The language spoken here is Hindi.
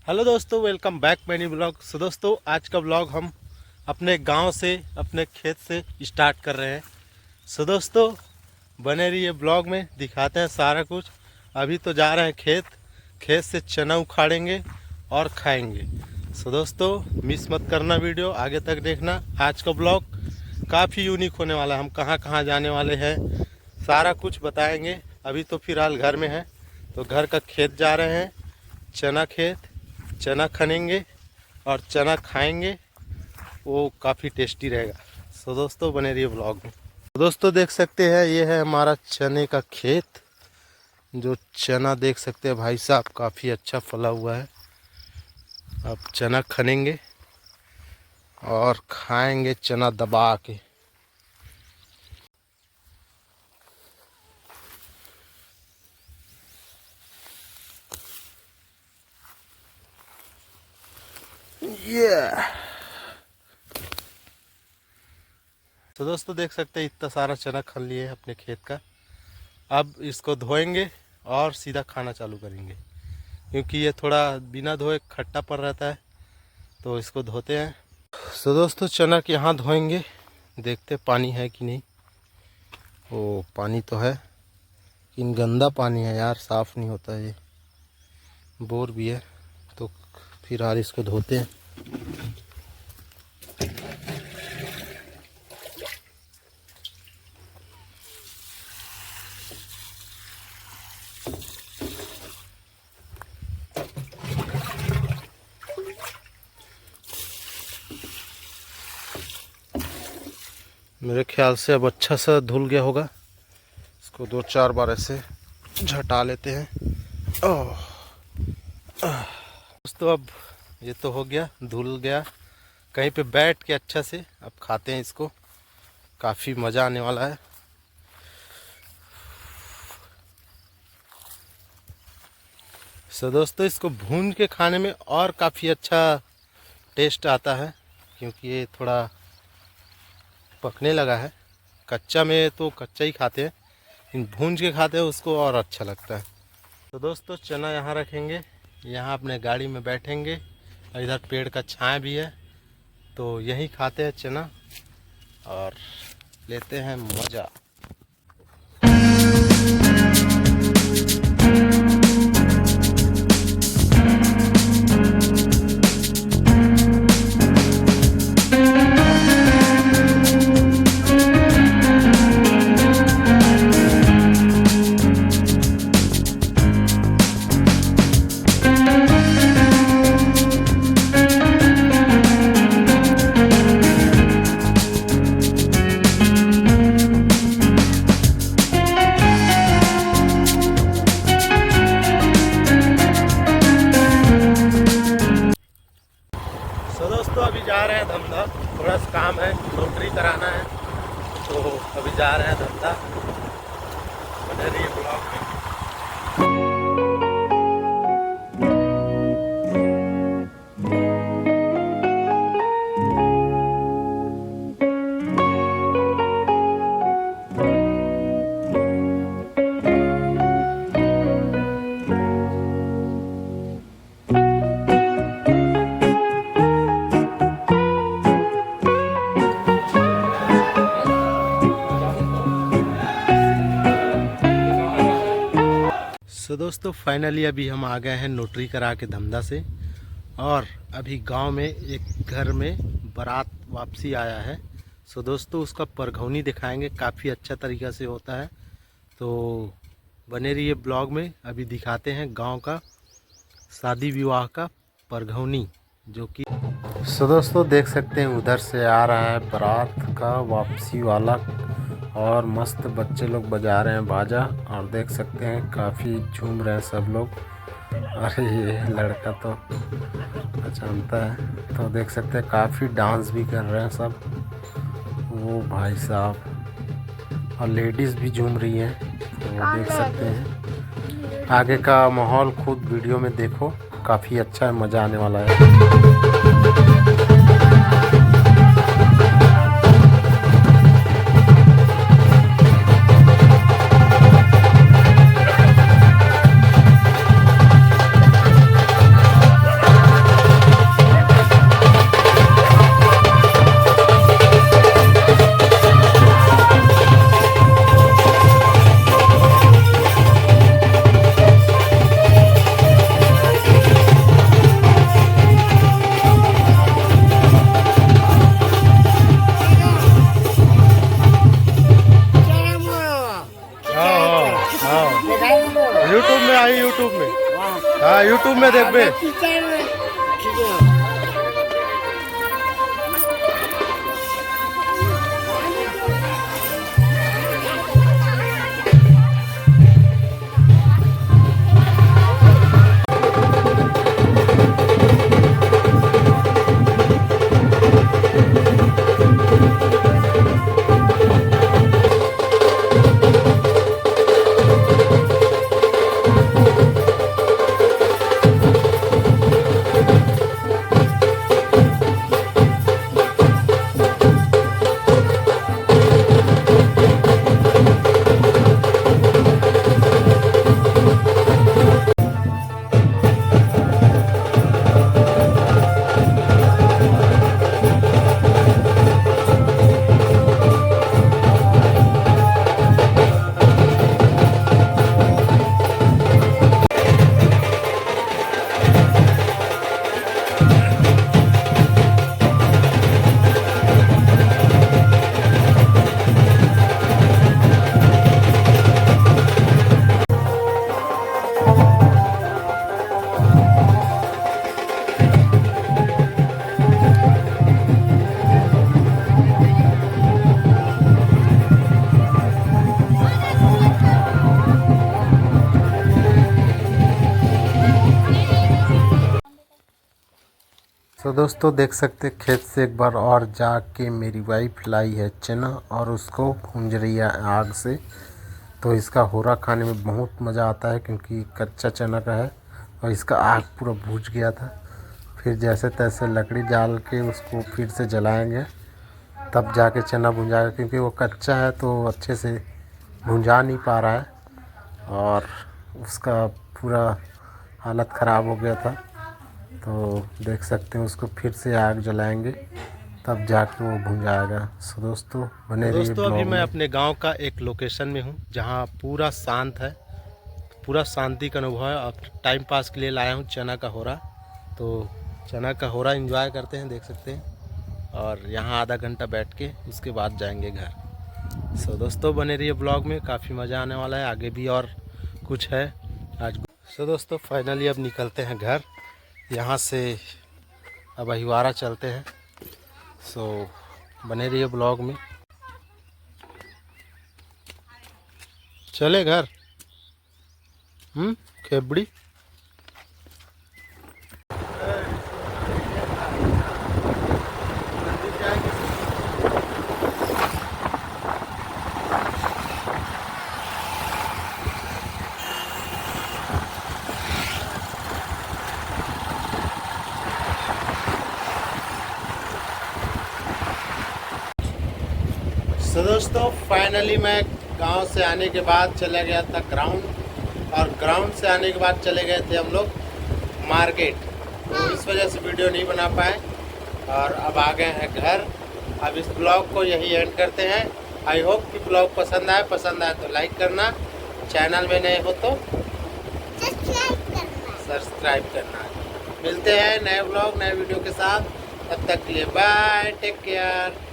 हेलो दोस्तों, वेलकम बैक मैनी ब्लॉग। सो दोस्तों, आज का ब्लॉग हम अपने गांव से, अपने खेत से स्टार्ट कर रहे हैं। सो दोस्तों, बने रहिए ब्लॉग में, दिखाते हैं सारा कुछ। अभी तो जा रहे हैं खेत से चना उखाड़ेंगे और खाएंगे। सो दोस्तों, मिस मत करना, वीडियो आगे तक देखना। आज का ब्लॉग काफ़ी यूनिक होने वाला है। हम कहाँ कहाँ जाने वाले हैं सारा कुछ बताएंगे। अभी तो फिलहाल घर में हैं, तो घर का खेत जा रहे हैं, चना खेत, चना खनेंगे और चना खाएंगे। वो काफ़ी टेस्टी रहेगा। सो दोस्तों, बने रहिए ब्लॉग में। तो दोस्तों, देख सकते हैं ये है हमारा चने का खेत। जो चना देख सकते हैं भाई साहब, काफ़ी अच्छा फला हुआ है। अब चना खनेंगे और खाएंगे चना दबा के। तो दोस्तों, देख सकते हैं इतना सारा चना खन लिए अपने खेत का। अब इसको धोएंगे और सीधा खाना चालू करेंगे, क्योंकि ये थोड़ा बिना धोए खट्टापन रहता है, तो इसको धोते हैं। तो दोस्तों, चना के यहाँ धोएंगे, देखते पानी है कि नहीं। ओ, पानी तो है, लेकिन गंदा पानी है यार, साफ़ नहीं होता है। ये बोर भी है, तो फिर इसको धोते हैं। मेरे ख्याल से अब अच्छा सा धुल गया होगा। इसको 2-4 बार ऐसे झटा लेते हैं। दोस्तों, अब ये तो हो गया, धुल गया। कहीं पे बैठ के अच्छा से अब खाते हैं इसको, काफ़ी मज़ा आने वाला है। सो दोस्तों, इसको भून के खाने में और काफ़ी अच्छा टेस्ट आता है, क्योंकि ये थोड़ा पकने लगा है। कच्चा में तो कच्चा ही खाते हैं, लेकिन भून के खाते हैं उसको और अच्छा लगता है। तो दोस्तों, चना यहाँ रखेंगे, यहाँ अपने गाड़ी में बैठेंगे, और इधर पेड़ का छाया भी है, तो यहीं खाते हैं चना और लेते हैं मज़ा। दोस्तों, अभी जा रहे हैं धमधा, थोड़ा सा काम है, नौकरी कराना है, तो अभी जा रहे हैं धमधा। बने रहिए ब्लॉग में। सो दोस्तों, फाइनली अभी हम आ गए हैं नोटरी करा के धमधा से, और अभी गांव में एक घर में बारात वापसी आया है। सो दोस्तों, उसका परघौनी दिखाएंगे, काफ़ी अच्छा तरीक़ा से होता है, तो बने रहिए ब्लॉग में। अभी दिखाते हैं गांव का शादी विवाह का परघौनी, जो कि सो दोस्तों, देख सकते हैं उधर से आ रहा है बारात का वापसी वाला, और मस्त बच्चे लोग बजा रहे हैं बाजा, और देख सकते हैं काफ़ी झूम रहे हैं सब लोग। अरे ये लड़का तो पहचानता है, तो देख सकते हैं काफ़ी डांस भी कर रहे हैं सब, वो भाई साहब, और लेडीज़ भी झूम रही हैं, तो देख सकते हैं आगे का माहौल खुद वीडियो में देखो, काफ़ी अच्छा है, मज़ा आने वाला है। यूट्यूब में आई, यूट्यूब में, हाँ यूट्यूब में देख बे। तो दोस्तों देख सकते खेत से एक बार और जाके मेरी वाइफ लाई है चना और उसको भूंज रही है आग से। तो इसका होरा खाने में बहुत मज़ा आता है क्योंकि कच्चा चना का है और इसका आग पूरा भूज गया था। फिर जैसे तैसे लकड़ी डाल के उसको फिर से जलाएंगे तब जाके चना भुंजाएगा, क्योंकि वो कच्चा है तो अच्छे से भुंजा नहीं पा रहा है और उसका पूरा हालत ख़राब हो गया था। तो देख सकते हैं उसको फिर से आग जलाएंगे तब जाके वो भुन जाएगा। सो दोस्तों बने रहिए। दोस्तों अभी मैं अपने गांव का एक लोकेशन में हूं जहां पूरा शांत है, पूरा शांति का अनुभव है। अब टाइम पास के लिए लाया हूं चना का होरा, तो चना का होरा एंजॉय करते हैं, देख सकते हैं। और यहां आधा घंटा बैठ के उसके बाद जाएंगे घर। सो दोस्तों बने रहिए ब्लॉग में, काफ़ी मज़ा आने वाला है, आगे भी और कुछ है आज। सो दोस्तों फाइनली अब निकलते हैं घर, यहाँ से अब अहिवारा चलते हैं। सो बने रहिए ब्लॉग में, चले घर खेबड़ी। तो दोस्तों फाइनली मैं गांव से आने के बाद चला गया था ग्राउंड, और ग्राउंड से आने के बाद चले गए थे हम लोग मार्केट। तो इस वजह से वीडियो नहीं बना पाए और अब आ गए हैं घर। अब इस ब्लॉग को यही एंड करते हैं। आई होप कि ब्लॉग पसंद आए तो लाइक करना, चैनल में नए हो तो सब्सक्राइब करना। मिलते हैं नए ब्लॉग नए वीडियो के साथ, तब तक के लिए बाय, टेक केयर।